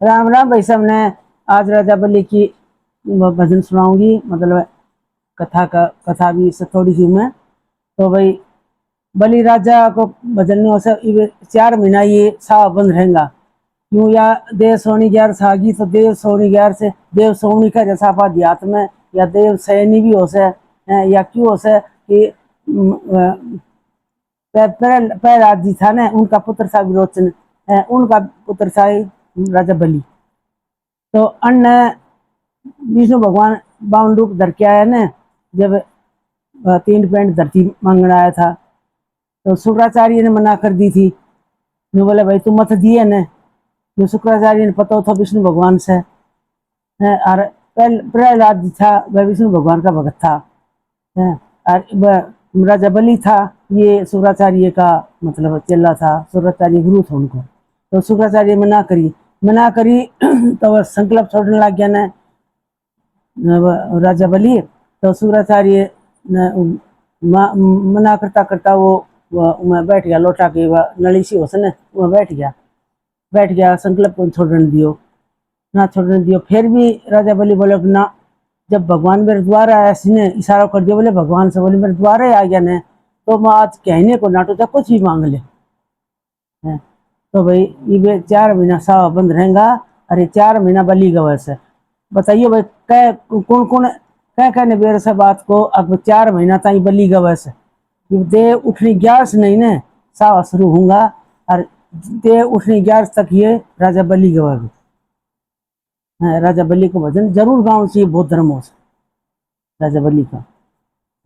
राम राम भाई साहब ने। आज राजा बलि की भजन सुनाऊंगी, मतलब कथा भी से थोड़ी सी मैं। तो भाई बलि राजा को भजन में से इवे 4 महीना ये सा बंद रहेगा। यूं या देव सोनी ग्यार सागी तो देव सोनी ग्यार से देव सोनी का जैसा अध्यात्म में, या देव सैनी भी हो से, या क्यों हो से कि प्रहलाद जी था ना, उनका पुत्र था विरोचन, उनका पुत्र था राजा बलि। तो अन्न विष्णु भगवान बावन रूप धर के आया ना, जब 3 पेंट धरती मांगने आया था, तो शुक्राचार्य ने मना कर दी थी। जो बोले भाई तुम मत दिए न। जो शुक्राचार्य ने पता था विष्णु भगवान से, और प्रहलाद था वह विष्णु भगवान का भगत था, और राजा बलि था ये शुक्राचार्य का मतलब चेला था, शुक्राचार्य गुरु था उनको। तो शुक्राचार्य मना करी तो वह संकल्प छोड़ने लग गया ना राजा बलि। तो शुक्राचार्य मना करता करता वो बैठ गया, लौटा के नली सी होस न वह बैठ गया संकल्प को छोड़ने दियो ना छोड़ने दियो। फिर भी राजा बलि बोले ना, जब भगवान मेरे द्वारा आया ने इशारा कर दिया, बोले भगवान से बोले मेरे द्वारा आ गया ने, तो मैं आज कहने को नाटो चाहे कुछ भी मांग ले। तो भाई ये 4 महीना सा बंद रहेगा। अरे 4 महीना बलि गवा से बताइए भाई, कै कौन कौन कह कहने बेर से बात को अब 4 महीना ताई बलि गवा से दे उठनी 11 नहीं ने सा शुरू होगा, और दे उठनी 11 तक ये राजा बलि गवा। राजा बलि को भजन जरूर गाँव चाहिए, बहुत धर्म हो राजा बलि का।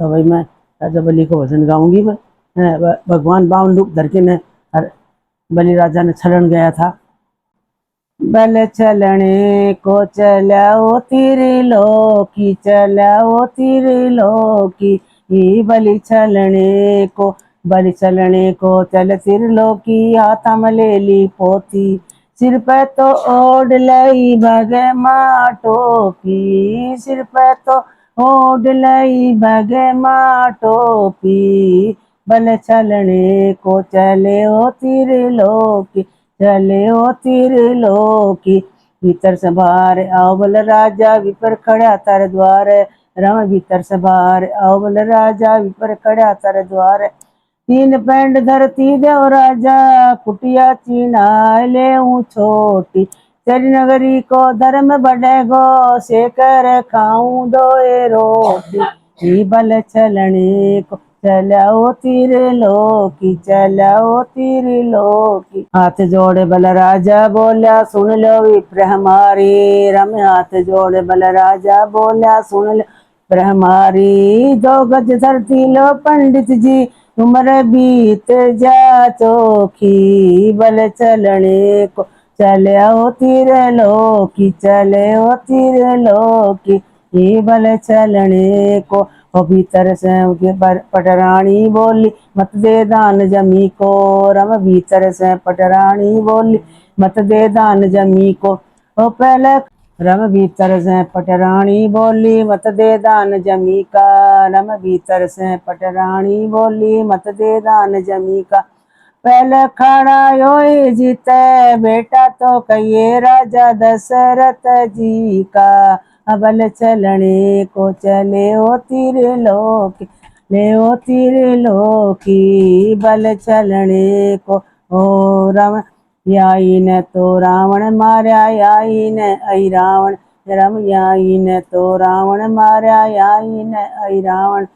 तो भाई मैं राजा बलि को भजन गाऊंगी। भगवान बावन रूप धर के ने और बलि राजा ने छलन गया था। बल छलने को चलाओ त्रिलोकी, चलाओ त्रिलोकी, बलि छलने को चल त्रिलोकी, हाथ में ले ली पोथी, सिर पे तो ओढ़ लई भगे माँ टोपी, सिर पे तो ओढ़ लई भगे माँ टोपी, बल छलने को चले ओ त्रिलोकी, चले ओ त्रिलोकी, भीतर से बाहर आओ बल राजा, विपर खड़ा तर द्वार, रम भीतर से बाहर आओ बल राजा, विपर खड़ा तर द्वार, 3 पेंड धरती देव राजा, कुटिया चीना ले छोटी, तेरी नगरी को धर्म बढ़ेगो, सेकर खाऊं दोए रोटी, बल छलने को चलाओ त्रिलोकी, चलाओ त्रिलोकी। हाथ जोड़े बल राजा बोला सुन लो विप्र हमारी, रम हाथ जोड़े बल राजा बोला सुन लो विप्र हमारी, 2 गज धरती लो पंडित जी, उम्र बीत जा चोखी, बल चलने को चले आओ त्रिलोकी, चले ओ त्रिलोकी, बल चलने को। भीतर से पटरानी बोली मत दे दान जमी को, रम भीतर से पटरानी बोली मत दे दान जमी को, ओ पहले रम भीतर से पटरानी बोली मत दे दान जमी का, रम भीतर से पटरानी बोली मत दे दान जमी का, पहले खड़ा यो जीते बेटा तो कहिए राजा दशरथ जी का, बल चलने को चले ओ त्रिलोकी, ले ओ त्रिलोकी, बल चलने को ओ राम, याई ने तो रावण मार्या, याई ने आई रावण, रम याई ने तो रावण मार्या, याई ने आई रावण,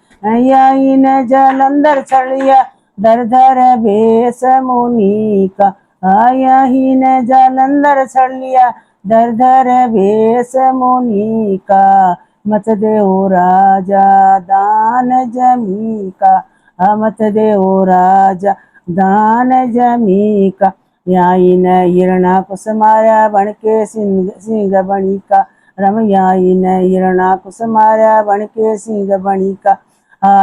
याई ने जलंधर छड़िया, धर धर भेष मुनि का, आया ही ने जलंधर छड़ लिया, धर धर भेष मुनि का, मत देओ राजा दान जमी का, मत देओ राजा दान जमी का, याई ने हिरणा कुस मारा बन के सिंह बणी का, रम याई ने हिरणा कुस मारा बन के सिंह बणी का,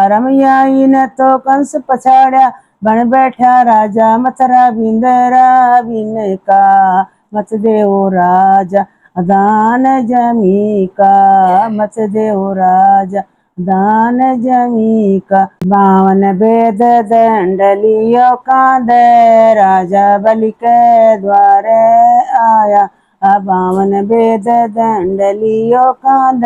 रम याई ने तो कंस पछाड़ा बन बैठा राजा मथुरा बिंदरा बिन का, मत देओ राजा दान जमी का, मत देओ राजा दान जमी का, 52 वेद दंड लियो कांधे, राजा बलि के द्वारे आया, बावन बेद दंड लियो कांध,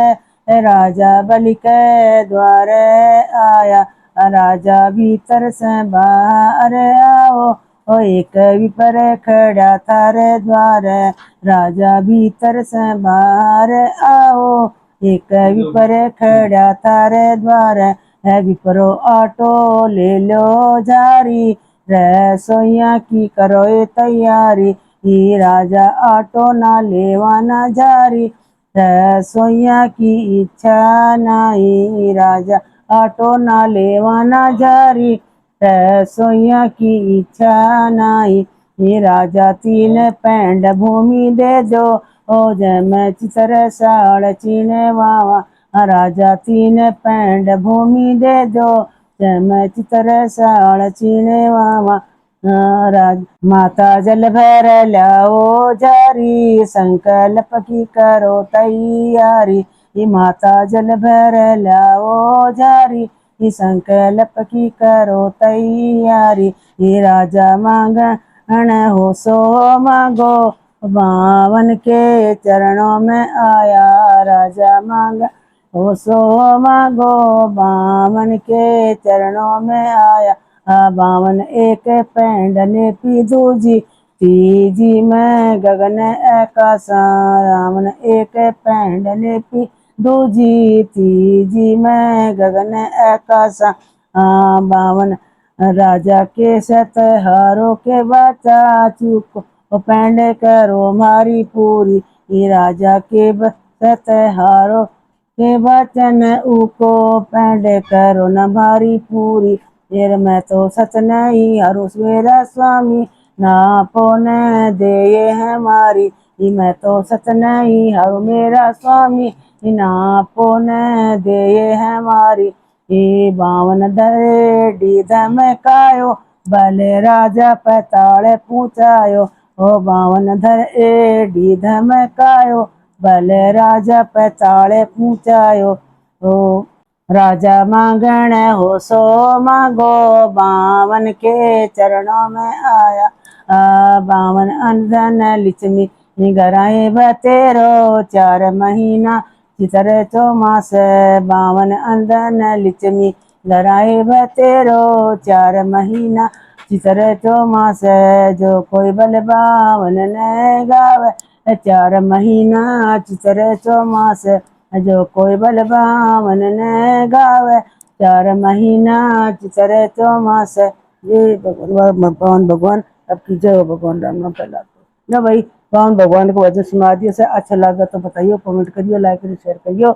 राजा बलि के द्वार आया, राजा भीतर से बाहर आओ, ओ एक विपर खड़ा थारे द्वार, राजा भीतर से बाहर आओ, एक विपर खड़ा थारे द्वार, है विपरो आटो ले लो जारी, रसोइया की करो ये तैयारी, ये राजा आटो ना लेवाना जारी, रसोइया की इच्छा नहीं, राजा आटो ना लेवाना जारी, रसोइया की इच्छा नहीं, ये राजा तीन पैंड भूमि दे दो, ओ जय मैं चितर साड़ चीने वावा, राजा तीन पैंड भूमि दे दो, जय मैं चितर साड़ चीने वावा, राज माता जल भर लाओ जारी, संकल्प की करो तैयारी, ये माता जल भर लाओ जारी, ये संकल्प की करो तैयारी, ये राजा मांगण हो सो मांगो, बावन के चरणों में आया, राजा मांग हो सो मांगो, बावन के चरणों में आया, बावन एक पैंड ने पी दूजी, तीजी में गगन आकाशा, रावण एक पैंड ने पी दूजी, तीजी में गगन आकाशा, बावन राजा के सत हारो के बाचा, चुप पैंड करो मारी पूरी, ये राजा के सत हारो के वचन उको पैंड करो न मारी पूरी, फिर मैं तो सच नहीं हरू मेरा स्वामी, ना पोने दे ये है मारी, मैं तो सच नहीं हरू मेरा स्वामी, ना पोने दे ये है मारी, ये बावन धरे डी धमकायो, भले राजा पताड़े पूछायो, ओ बावन धर डी धमकायो, भले राजा पताड़े पूछायो, ओ राजा मांगण हो सो मांगो, बावन के चरणों में आया, बावन अंधन लिचमी गराए बतेरो, 4 महीना चितर चौमास, बावन अंधन लिचमी गराए बतेरो, 4 महीना चितर चौमास, जो कोई बल बावन न गावे, 4 महीना चितर चौमास, जो कोई बल बावन न गावे, 4 महीना चितर चौमास, ये भगवान पवन भगवान आपकी जय हो, भगवान राम नाम फैला दो ना भाई। पवन भगवान को वजन सुना दिया से अच्छा लगा तो बताइए, कमेंट करिए, लाइक करिए, शेयर करिए।